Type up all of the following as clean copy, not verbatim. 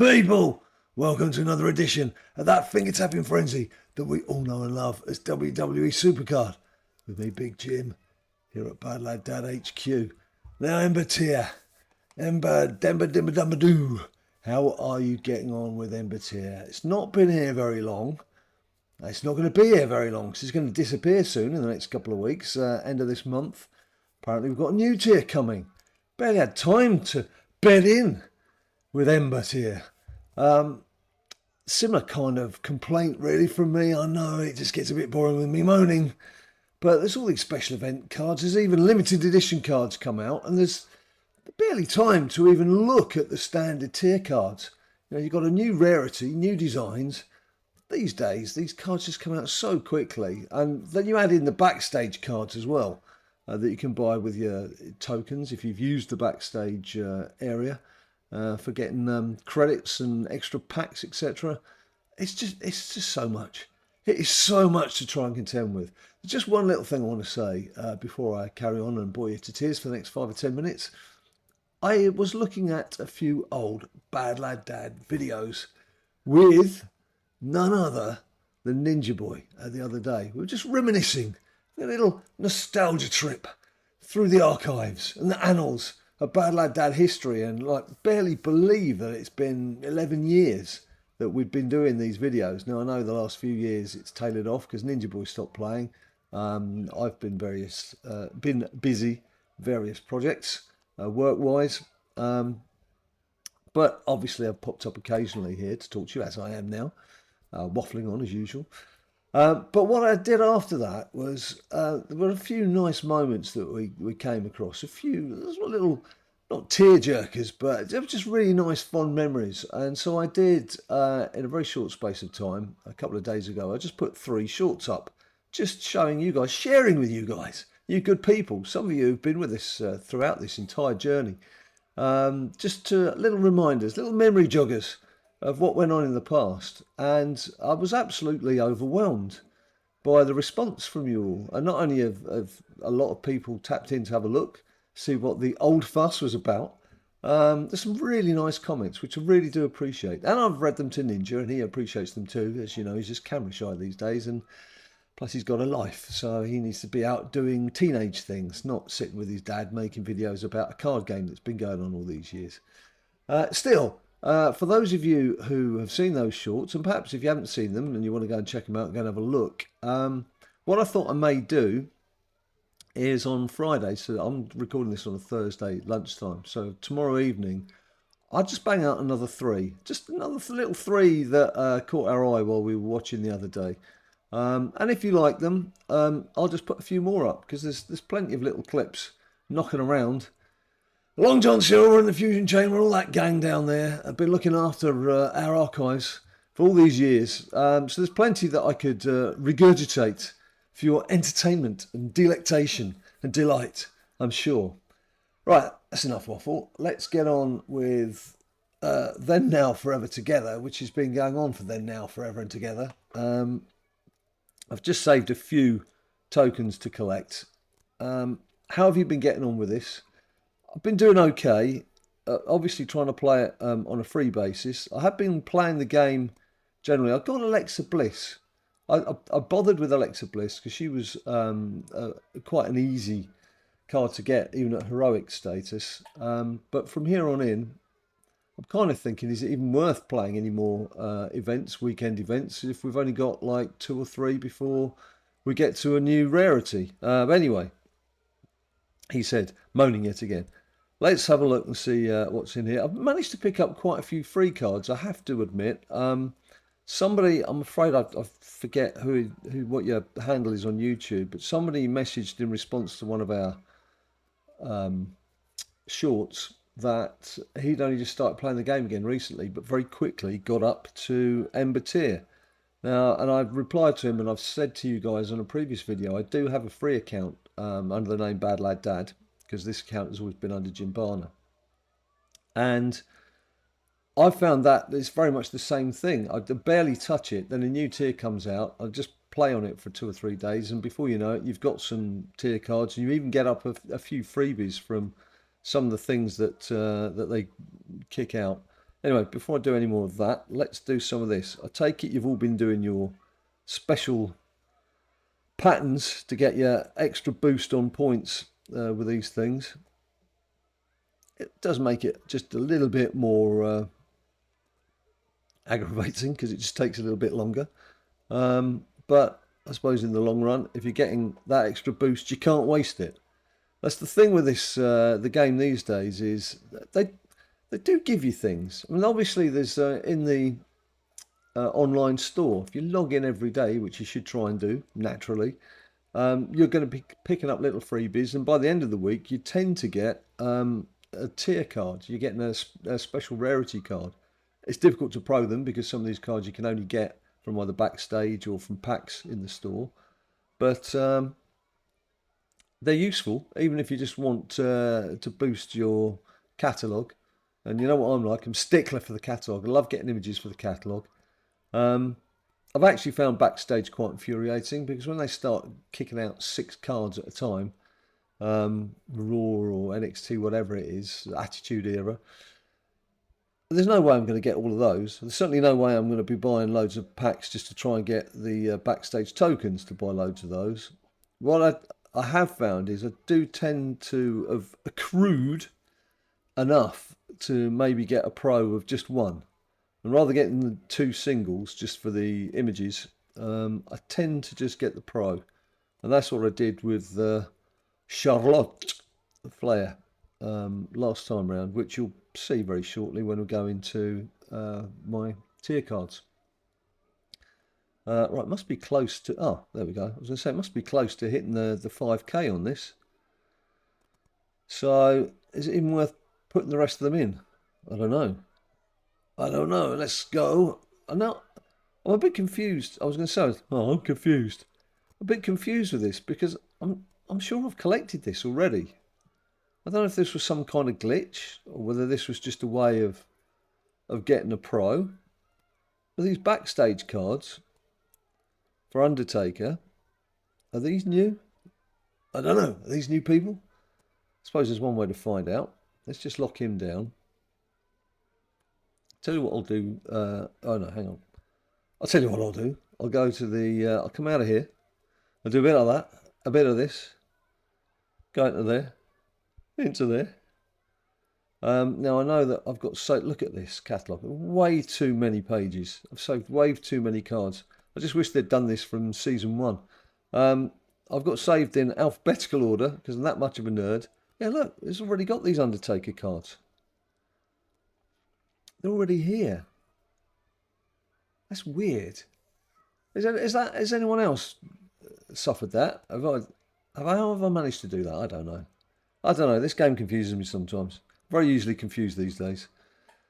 People, welcome to another edition of that finger-tapping frenzy that we all know and love as WWE SuperCard. With me, Big Jim, here at Bad Lad Dad HQ. Now, Ember Tier, Ember Demba Dimba Dumba Doo. How are you getting on with Ember Tier? It's not been here very long. It's not going to be here very long because it's going to disappear soon in the next couple of weeks, end of this month. Apparently, we've got a new tier coming. Barely had time to bed in with Ember Tier. Similar kind of complaint really from me. I know it just gets a bit boring with me moaning, but there's all these special event cards. There's even limited edition cards come out, and there's barely time to even look at the standard tier cards. You know, you've got a new rarity, new designs. These days, these cards just come out so quickly, and then you add in the backstage cards as well that you can buy with your tokens if you've used the backstage area. For getting credits and extra packs, etc. It's just so much. It is so much to try and contend with. There's just one little thing I want to say before I carry on and bore you to tears for the next 5 or 10 minutes. I was looking at a few old Bad Lad Dad videos with none other than Ninja Boy the other day. We were just reminiscing, a little nostalgia trip through the archives and the annals of Bad Lad Dad history, and barely believe that it's been 11 years that we've been doing these videos. Now I know the last few years it's tailored off because Ninja Boy stopped playing. I've been been busy, various projects, work-wise, but obviously I've popped up occasionally here to talk to you as I am now, waffling on as usual. But what I did after that was there were a few nice moments that we came across. A few little, not tear-jerkers, but they were just really nice, fond memories. And so I did, in a very short space of time, a couple of days ago, I just put 3 shorts up, just showing you guys, sharing with you guys, you good people. Some of you have been with us throughout this entire journey. Just little reminders, little memory joggers of what went on in the past, and I was absolutely overwhelmed by the response from you all, and not only of a lot of people tapped in to have a look, see what the old fuss was about. There's some really nice comments which I really do appreciate, and I've read them to Ninja and he appreciates them too. As you know, he's just camera shy these days, and plus he's got a life, so he needs to be out doing teenage things, not sitting with his dad making videos about a card game that's been going on all these years. Still, for those of you who have seen those shorts, and perhaps if you haven't seen them and you want to go and check them out and go and have a look, what I thought I may do is on Friday, so I'm recording this on a Thursday lunchtime, so tomorrow evening, I'll just bang out another 3, just another little 3 that caught our eye while we were watching the other day. And if you like them, I'll just put a few more up, because there's plenty of little clips knocking around. Long John Silver and the Fusion Chamber, all that gang down there, have been looking after our archives for all these years. So there's plenty that I could regurgitate for your entertainment and delectation and delight, I'm sure. Right, that's enough waffle. Let's get on with Then Now Forever Together, which has been going on for Then Now Forever and Together. I've just saved a few tokens to collect. How have you been getting on with this? I've been doing okay, obviously trying to play it on a free basis. I have been playing the game generally. I've got Alexa Bliss. I bothered with Alexa Bliss because she was quite an easy card to get, even at heroic status. But from here on in, I'm kind of thinking, is it even worth playing any more weekend events, if we've only got like 2 or 3 before we get to a new rarity? Anyway, he said, moaning yet again. Let's have a look and see what's in here. I've managed to pick up quite a few free cards, I have to admit. Somebody, I'm afraid I forget what your handle is on YouTube, but somebody messaged in response to one of our shorts that he'd only just started playing the game again recently, but very quickly got up to Ember Tier. Now, and I've replied to him, and I've said to you guys on a previous video, I do have a free account under the name Bad Lad Dad, because this account has always been under Jim Barner. And I found that it's very much the same thing. I barely touch it, then a new tier comes out, I just play on it for 2 or 3 days, and before you know it, you've got some tier cards, and you even get up a few freebies from some of the things that that they kick out. Anyway, before I do any more of that, let's do some of this. I take it you've all been doing your special patterns to get your extra boost on points with these things. It does make it just a little bit more aggravating because it just takes a little bit longer. But I suppose in the long run, if you're getting that extra boost, you can't waste it. That's the thing with this the game these days is they do give you things. I mean, obviously there's in the online store, if you log in every day, which you should try and do naturally, you're going to be picking up little freebies, and by the end of the week, you tend to get a tier card. You're getting a special rarity card. It's difficult to pro them because some of these cards you can only get from either Backstage or from packs in the store, but they're useful even if you just want to boost your catalogue. And you know what I'm like, I'm a stickler for the catalogue. I love getting images for the catalogue. I've actually found Backstage quite infuriating because when they start kicking out 6 cards at a time, Raw or NXT, whatever it is, Attitude Era, there's no way I'm going to get all of those. There's certainly no way I'm going to be buying loads of packs just to try and get the Backstage tokens to buy loads of those. What I have found is I do tend to have accrued enough to maybe get a pro of just one. And rather than getting the 2 singles just for the images, I tend to just get the pro. And that's what I did with Charlotte Flair last time round, which you'll see very shortly when we go into my tier cards. Right, must be close to... Oh, there we go. I was going to say, it must be close to hitting the 5k on this. So, is it even worth putting the rest of them in? I don't know. Let's go. I'm a bit confused. I was going to say, I'm confused. A bit confused with this because I'm sure I've collected this already. I don't know if this was some kind of glitch or whether this was just a way of getting a pro. But these Backstage cards for Undertaker, are these new? I don't know. Are these new people? I suppose there's one way to find out. Let's just lock him down. Tell you what I'll do. Oh no, hang on. I'll tell you what I'll do. I'll go to the. I'll come out of here. I'll do a bit of that, a bit of this. Go into there, into there. Now I know that I've got so. Look at this catalogue. Way too many pages. I've saved way too many cards. I just wish they'd done this from season 1. I've got saved in alphabetical order because I'm that much of a nerd. Yeah, look, it's already got these Undertaker cards. They're already here. That's weird. Has anyone else suffered that? Have I managed to do that? I don't know. This game confuses me sometimes. Very easily confused these days.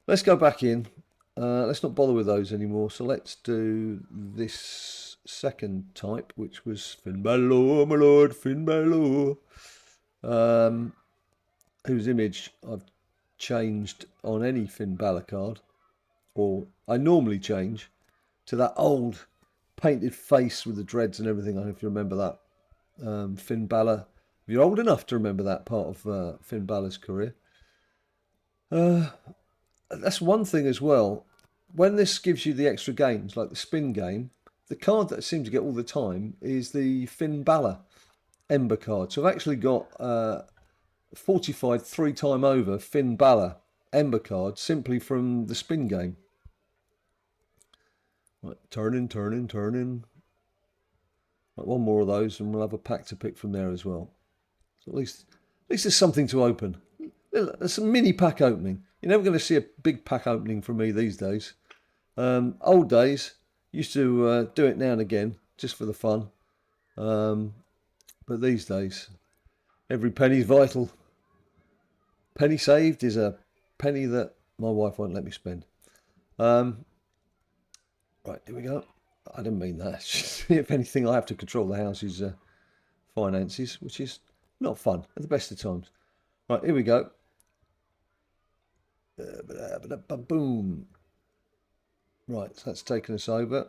Let's go back in. Let's not bother with those anymore. So let's do this second type, which was Finn Balor, my lord, Finn Balor. Whose image I've changed on any Finn Balor card, or I normally change to that old painted face with the dreads and everything. I don't know if you remember that. Finn Balor, if you're old enough to remember that part of Finn Balor's career. That's one thing as well. When this gives you the extra games, like the spin game, the card that I seem to get all the time is the Finn Balor Ember card. So I've actually got fortified 3 times over Finn Balor Ember card simply from the spin game. Right, turning. Right, one more of those and we'll have a pack to pick from there as well. So at least there's something to open. There's a mini pack opening. You're never going to see a big pack opening from me these days. Old days, used to do it now and again, just for the fun. But these days, every penny's vital. Penny saved is a penny that my wife won't let me spend. Right, here we go. I didn't mean that. If anything, I have to control the house's finances, which is not fun at the best of times. Right, here we go. Boom. Right, so that's taken us over.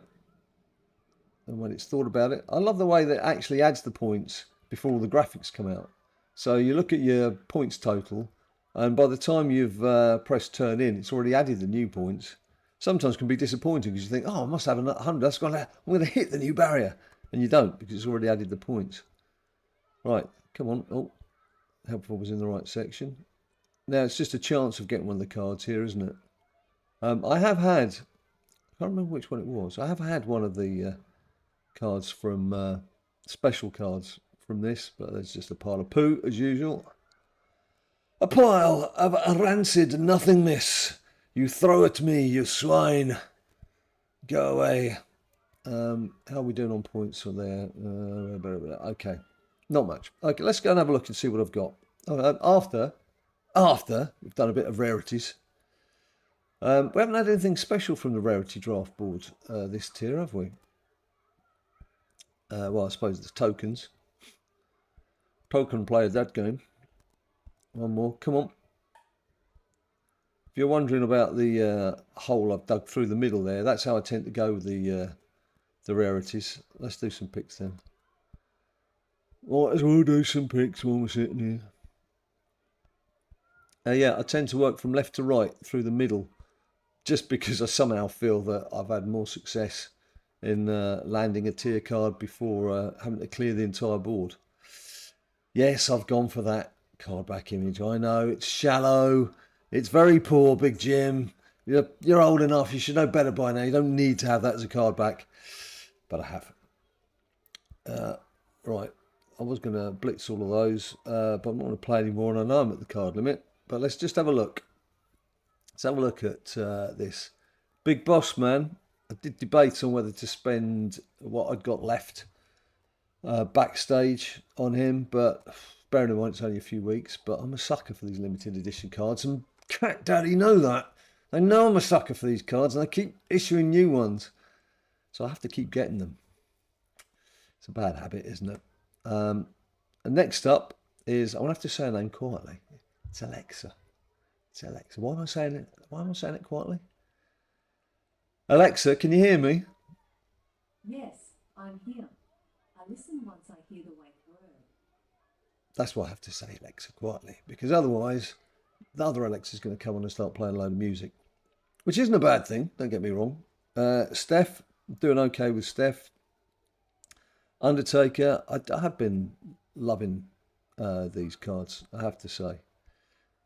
And when it's thought about it, I love the way that it actually adds the points before all the graphics come out. So you look at your points total, And by the time you've pressed turn in, it's already added the new points. Sometimes can be disappointing because you think, oh, I must have 100. I'm going to hit the new barrier. And you don't because it's already added the points. Right, come on. Oh, helpful was in the right section. Now, it's just a chance of getting one of the cards here, isn't it? I have had, I can't remember which one it was. I have had one of the cards from, special cards from this, but there's just a pile of poo, as usual. A pile of rancid nothingness. You throw at me, you swine. Go away. How are we doing on points for there? Okay, not much. Okay, let's go and have a look and see what I've got. After we've done a bit of rarities. We haven't had anything special from the rarity draft board this tier, have we? Well, I suppose there's tokens. Token played that game. One more, come on. If you're wondering about the hole I've dug through the middle there, that's how I tend to go with the rarities. Let's do some picks then. Might as well do some picks while we're sitting here. Yeah, I tend to work from left to right through the middle, just because I somehow feel that I've had more success in landing a tier card before having to clear the entire board. Yes, I've gone for that card back image. I know, it's shallow. It's very poor, Big Jim. You're old enough. You should know better by now. You don't need to have that as a card back. But I have. Right. I was going to blitz all of those, but I'm not going to play anymore, and I know I'm at the card limit. But let's just have a look. Let's have a look at this. Big Boss Man. I did debate on whether to spend what I'd got left backstage on him, but bearing in mind it's only a few weeks, but I'm a sucker for these limited edition cards, and Cat Daddy know that. They know I'm a sucker for these cards, and I keep issuing new ones, so I have to keep getting them. It's a bad habit, isn't it? And next up is, I want to have to say her name quietly. It's Alexa. It's Alexa. Why am I saying it? Why am I saying it quietly? Alexa, can you hear me? Yes, I'm here. I listen once I hear the right word. That's why I have to say Alexa quietly, because otherwise the other Alexa's going to come on and start playing a load of music, which isn't a bad thing, don't get me wrong. Steph, doing okay with Steph. Undertaker, I have been loving these cards, I have to say.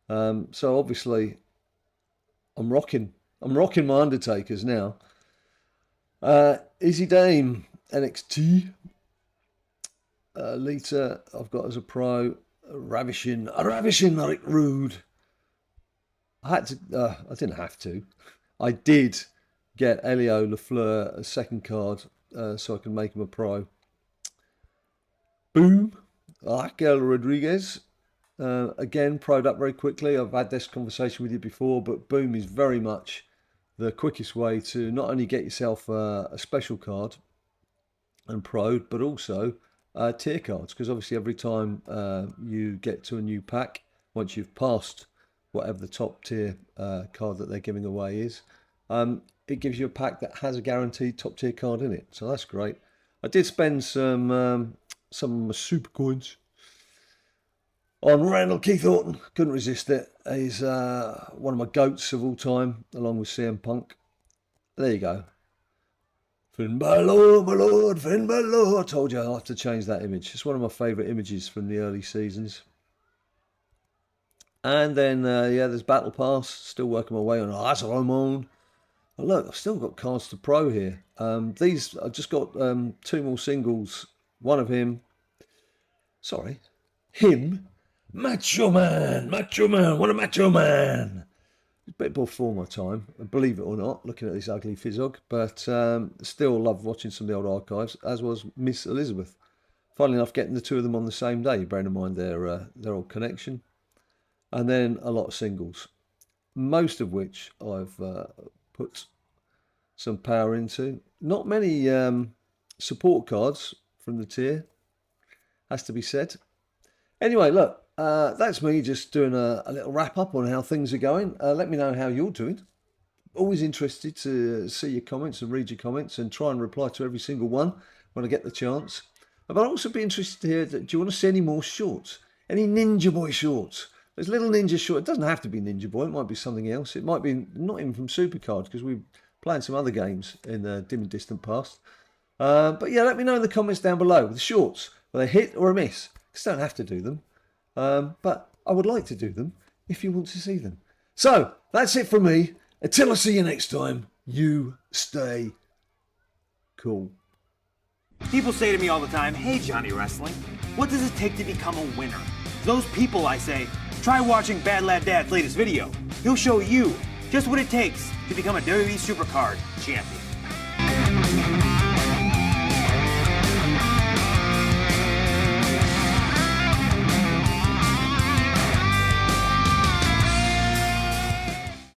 So obviously I'm rocking my Undertakers now. Easy Dame, NXT. Lita, I've got as a pro. Ravishing Rick Rude. I didn't have to. I did get Elio Lafleur a second card so I can make him a pro. Boom. Raquel Rodriguez. Again, pro'd up very quickly. I've had this conversation with you before, but Boom is very much the quickest way to not only get yourself a special card and pro'd, but also tier cards, because obviously every time you get to a new pack, once you've passed whatever the top tier card that they're giving away is, it gives you a pack that has a guaranteed top tier card in it. So that's great. I did spend some of my super coins on Randall Keith Orton. Couldn't resist it. He's one of my goats of all time, along with CM Punk. There you go. Finn Balor, my lord, Finn Balor. I told you I'll have to change that image. It's one of my favourite images from the early seasons. And then, yeah, there's Battle Pass. Still working my way on As Ramon. Oh, look, I've still got cards to pro here. These, I've just got 2 more singles. One of him. Sorry. Him. Macho Man. What a Macho Man. It's a bit before my time, believe it or not, looking at this ugly fizzog, but still love watching some of the old archives, as was Miss Elizabeth. Funnily enough, getting the 2 of them on the same day, bearing in mind their old connection. And then a lot of singles, most of which I've put some power into. Not many support cards from the tier, has to be said. Anyway, look, that's me just doing a little wrap up on how things are going. Let me know how you're doing. Always interested to see your comments and read your comments and try and reply to every single one when I get the chance. But I'd also be interested to hear, do you want to see any more shorts? Any Ninja Boy shorts? There's little ninja short. It doesn't have to be Ninja Boy. It might be something else. It might be not even from SuperCard, because we're playing some other games in the dim and distant past. But yeah, let me know in the comments down below. The shorts, are they a hit or a miss? Because I don't have to do them. But I would like to do them if you want to see them. So, that's it from me. Until I see you next time, you stay cool. People say to me all the time, "Hey Johnny Wrestling, what does it take to become a winner?" To those people I say, try watching Bad Lad Dad's latest video. He'll show you just what it takes to become a WWE SuperCard champion.